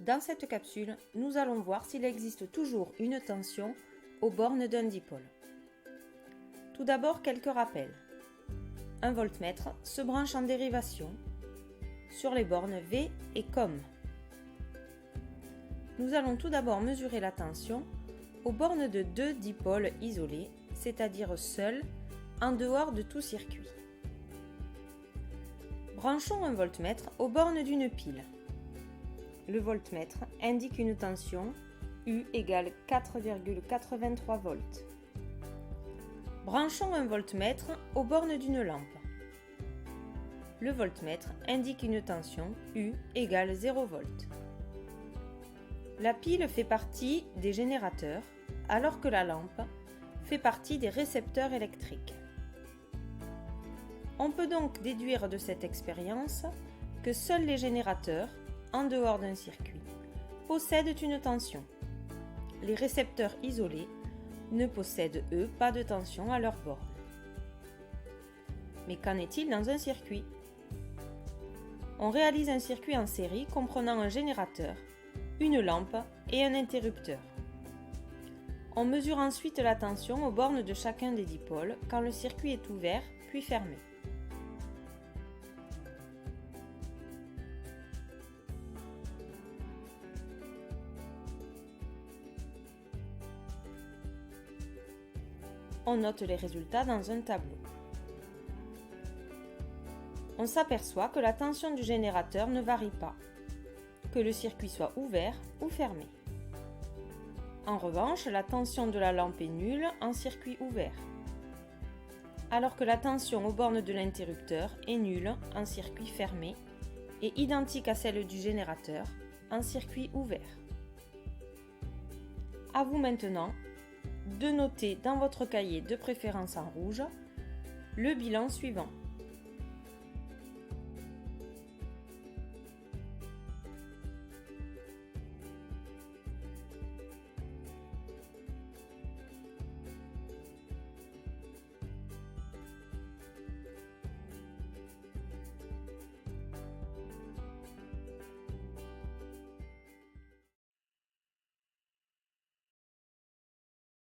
Dans cette capsule, nous allons voir s'il existe toujours une tension aux bornes d'un dipôle. Tout d'abord, quelques rappels. Un voltmètre se branche en dérivation sur les bornes V et COM. Nous allons tout d'abord mesurer la tension aux bornes de deux dipôles isolés, c'est-à-dire seuls, en dehors de tout circuit. Branchons un voltmètre aux bornes d'une pile. Le voltmètre indique une tension U égale 4,83 volts. Branchons un voltmètre aux bornes d'une lampe. Le voltmètre indique une tension U égale 0 volts. La pile fait partie des générateurs, alors que la lampe fait partie des récepteurs électriques. On peut donc déduire de cette expérience que seuls les générateurs, en dehors d'un circuit, possèdent une tension. Les récepteurs isolés ne possèdent, eux, pas de tension à leur borne. Mais qu'en est-il dans un circuit? On réalise un circuit en série comprenant un générateur, une lampe et un interrupteur. On mesure ensuite la tension aux bornes de chacun des dipôles quand le circuit est ouvert puis fermé. On note les résultats dans un tableau. On s'aperçoit que la tension du générateur ne varie pas, que le circuit soit ouvert ou fermé. En revanche, la tension de la lampe est nulle en circuit ouvert, alors que la tension aux bornes de l'interrupteur est nulle en circuit fermé et identique à celle du générateur en circuit ouvert. À vous maintenant de noter dans votre cahier de préférence en rouge le bilan suivant.